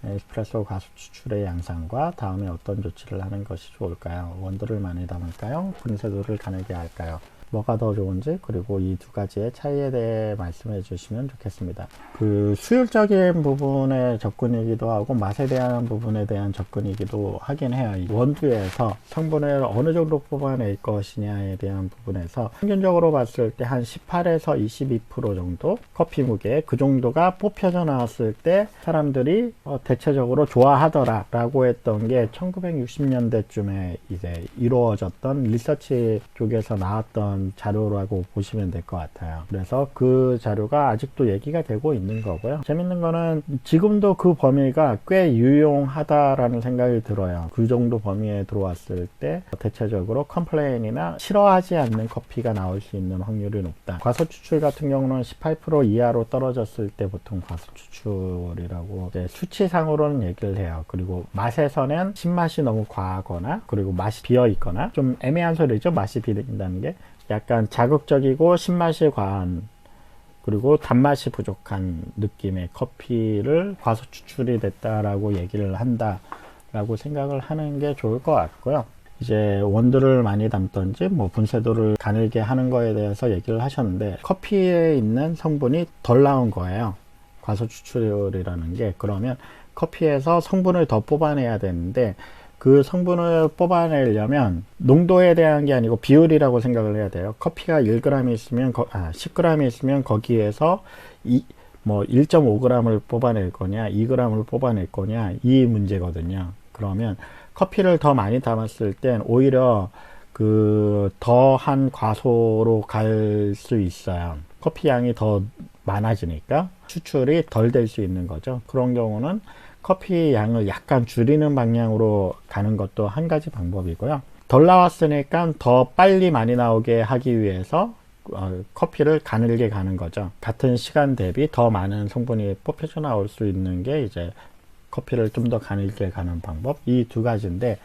에스프레소 과수 추출의 양상과 다음에 어떤 조치를 하는 것이 좋을까요? 원두를 많이 담을까요? 분쇄도를 가늘게 할까요? 뭐가 더 좋은지, 그리고 이 두 가지의 차이에 대해 말씀해 주시면 좋겠습니다. 그 수율적인 부분의 접근이기도 하고 맛에 대한 부분에 대한 접근이기도 하긴 해요. 이 원두에서 성분을 어느 정도 뽑아낼 것이냐에 대한 부분에서 평균적으로 봤을 때 한 18에서 22% 정도 커피 무게, 그 정도가 뽑혀져 나왔을 때 사람들이 대체적으로 좋아하더라 라고 했던 게 1960년대쯤에 이제 이루어졌던 리서치 쪽에서 나왔던 자료라고 보시면 될 것 같아요. 그래서 그 자료가 아직도 얘기가 되고 있는 거고요. 재밌는 거는 지금도 그 범위가 꽤 유용하다라는 생각이 들어요. 그 정도 범위에 들어왔을 때 대체적으로 컴플레인이나 싫어하지 않는 커피가 나올 수 있는 확률이 높다. 과소 추출 같은 경우는 18% 이하로 떨어졌을 때 보통 과소 추출이라고 수치상으로는 얘기를 해요. 그리고 맛에서는 신맛이 너무 과하거나, 그리고 맛이 비어 있거나, 좀 애매한 소리죠. 맛이 비린다는 게 약간 자극적이고 신맛이 과한, 그리고 단맛이 부족한 느낌의 커피를 과소 추출이 됐다라고 얘기를 한다라고 생각을 하는 게 좋을 것 같고요. 이제 원두를 많이 담던지 뭐 분쇄도를 가늘게 하는 거에 대해서 얘기를 하셨는데, 커피에 있는 성분이 덜 나온 거예요. 과소 추출이라는 게. 그러면 커피에서 성분을 더 뽑아내야 되는데, 그 성분을 뽑아내려면 농도에 대한 게 아니고 비율이라고 생각을 해야 돼요. 커피가 1g이 있으면 10g이 있으면 거기에서 1.5g을 뽑아낼 거냐 2g을 뽑아낼 거냐, 이 문제거든요. 그러면 커피를 더 많이 담았을 땐 오히려 그 더한 과소로 갈 수 있어요. 커피 양이 더 많아지니까 추출이 덜 될 수 있는 거죠. 그런 경우는 커피 양을 약간 줄이는 방향으로 가는 것도 한 가지 방법이고요. 덜 나왔으니까 더 빨리 많이 나오게 하기 위해서 커피를 가늘게 가는 거죠. 같은 시간 대비 더 많은 성분이 뽑혀져 나올 수 있는 게 이제 커피를 좀 더 가늘게 가는 방법, 이 두 가지인데,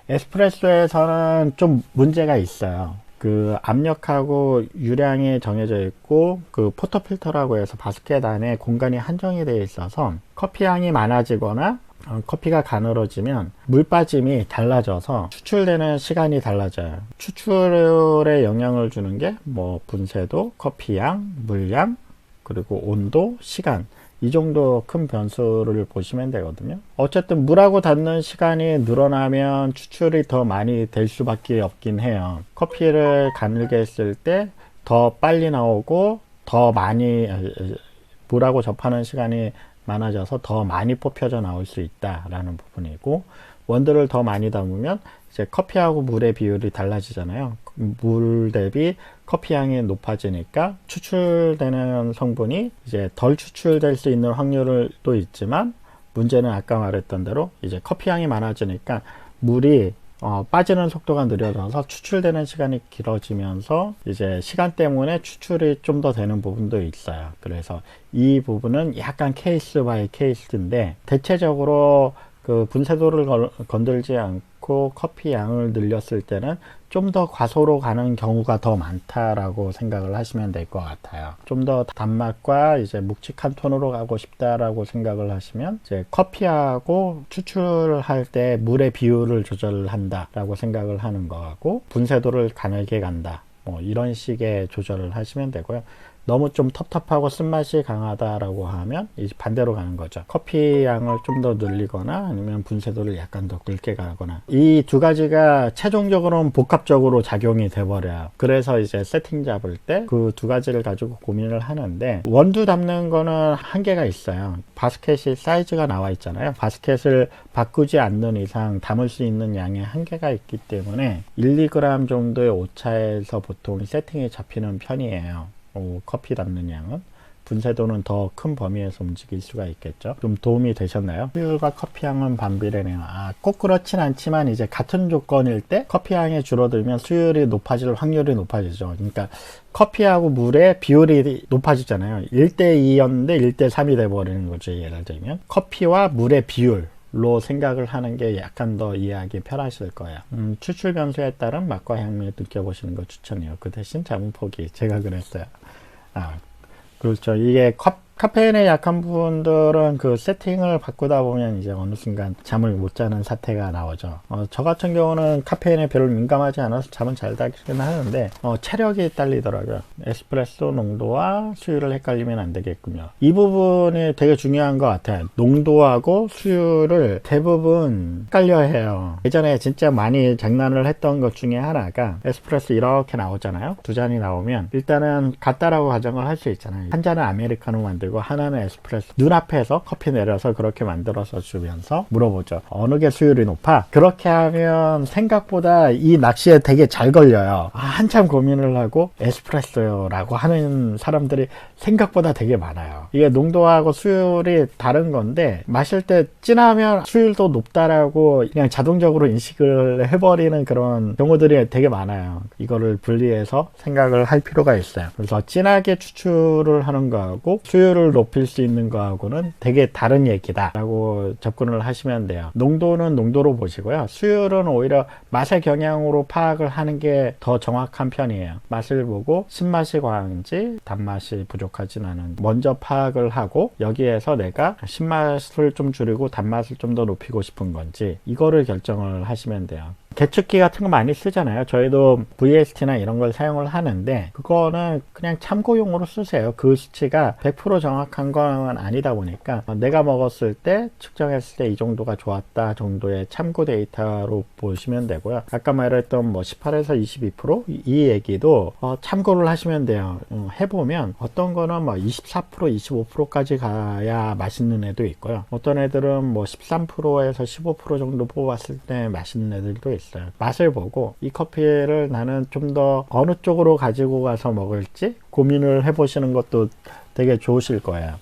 에스프레소에서는 좀 문제가 있어요. 그 압력하고 유량이 정해져 있고, 그 포터필터라고 해서 바스켓 안에 공간이 한정이 되어 있어서 커피 양이 많아지거나 커피가 가늘어지면 물 빠짐이 달라져서 추출되는 시간이 달라져요. 추출에 영향을 주는 게 뭐 분쇄도, 커피 양, 물량, 그리고 온도, 시간, 이 정도 큰 변수를 보시면 되거든요. 어쨌든 물하고 닿는 시간이 늘어나면 추출이 더 많이 될 수밖에 없긴 해요. 커피를 가늘게 했을 때 더 빨리 나오고 더 많이 물하고 접하는 시간이 많아져서 더 많이 뽑혀져 나올 수 있다라는 부분이고, 원두를 더 많이 담으면 이제 커피하고 물의 비율이 달라지잖아요. 물 대비 커피 양이 높아지니까 추출되는 성분이 이제 덜 추출될 수 있는 확률도 있지만, 문제는 아까 말했던 대로 이제 커피 양이 많아지니까 물이 빠지는 속도가 느려져서 추출되는 시간이 길어지면서 이제 시간 때문에 추출이 좀 더 되는 부분도 있어요. 그래서 이 부분은 약간 케이스 바이 케이스인데, 대체적으로 그 분쇄도를 건들지 않고 커피 양을 늘렸을 때는 좀 더 과소로 가는 경우가 더 많다라고 생각을 하시면 될 것 같아요. 좀 더 단맛과 이제 묵직한 톤으로 가고 싶다라고 생각을 하시면 이제 커피하고 추출할 때 물의 비율을 조절을 한다라고 생각을 하는 거하고, 분쇄도를 가늘게 간다, 뭐 이런 식의 조절을 하시면 되고요. 너무 좀 텁텁하고 쓴맛이 강하다라고 하면 이제 반대로 가는 거죠. 커피 양을 좀 더 늘리거나 아니면 분쇄도를 약간 더 굵게 가거나, 이 두 가지가 최종적으로는 복합적으로 작용이 돼버려요. 그래서 이제 세팅 잡을 때 그 두 가지를 가지고 고민을 하는데, 원두 담는 거는 한계가 있어요. 바스켓이 사이즈가 나와 있잖아요. 바스켓을 바꾸지 않는 이상 담을 수 있는 양의 한계가 있기 때문에 1~2g 정도의 오차에서 보통 세팅이 잡히는 편이에요. 커피 담는 양은. 분쇄도는 더 큰 범위에서 움직일 수가 있겠죠. 좀 도움이 되셨나요? 수율과 커피 양은 반비례네요. 꼭 그렇진 않지만 이제 같은 조건일 때 커피 양이 줄어들면 수율이 높아질 확률이 높아지죠. 그러니까 커피하고 물의 비율이 높아지잖아요. 1:2였는데 1:3이 돼버리는 거죠. 예를 들면 커피와 물의 비율 로 생각을 하는 게 약간 더 이해하기 편하실 거예요. 추출 변수에 따른 맛과 향미 느껴보시는 거 추천해요. 그 대신 자문 포기. 제가 그랬어요. 그렇죠. 이게 카페인에 약한 분들은 그 세팅을 바꾸다 보면 이제 어느 순간 잠을 못 자는 사태가 나오죠. 저 같은 경우는 카페인에 별로 민감하지 않아서 잠은 잘 자긴 하는데 체력이 딸리더라고요. 에스프레소 농도와 수율을 헷갈리면 안 되겠군요. 이 부분이 되게 중요한 것 같아요. 농도하고 수율을 대부분 헷갈려 해요. 예전에 진짜 많이 장난을 했던 것 중에 하나가 에스프레소 이렇게 나오잖아요. 두 잔이 나오면 일단은 같다라고 가정을 할 수 있잖아요. 한 잔은 아메리카노 만들고 하나는 에스프레소. 눈앞에서 커피 내려서 그렇게 만들어서 주면서 물어보죠. 어느 게 수율이 높아? 그렇게 하면 생각보다 이 낚시에 되게 잘 걸려요. 한참 고민을 하고 에스프레소요 라고 하는 사람들이 생각보다 되게 많아요. 이게 농도하고 수율이 다른 건데 마실 때 진하면 수율도 높다라고 그냥 자동적으로 인식을 해버리는 그런 경우들이 되게 많아요. 이거를 분리해서 생각을 할 필요가 있어요. 그래서 진하게 추출을 하는 거하고 수율을 높일 수 있는 거하고는 되게 다른 얘기다 라고 접근을 하시면 돼요. 농도는 농도로 보시고요. 수율은 오히려 맛의 경향으로 파악을 하는 게 더 정확한 편이에요. 맛을 보고 신맛이 과한지 단맛이 부족하진 않은 먼저 파악을 하고 여기에서 내가 신맛을 좀 줄이고 단맛을 좀 더 높이고 싶은 건지 이거를 결정을 하시면 돼요. 계측기 같은 거 많이 쓰잖아요. 저희도 VST나 이런 걸 사용을 하는데 그거는 그냥 참고용으로 쓰세요. 그 수치가 100% 정확한 건 아니다 보니까 내가 먹었을 때 측정했을 때 이 정도가 좋았다 정도의 참고 데이터로 보시면 되고요. 아까 말했던 뭐 18에서 22%이 얘기도 참고를 하시면 돼요. 해보면 어떤 거는 뭐 24% 25%까지 가야 맛있는 애도 있고요. 어떤 애들은 뭐 13%에서 15% 정도 뽑았을 때 맛있는 애들도 있어요. 맛을 보고 이 커피를 나는 좀 더 어느 쪽으로 가지고 가서 먹을지 고민을 해보시는 것도 되게 좋으실 거예요.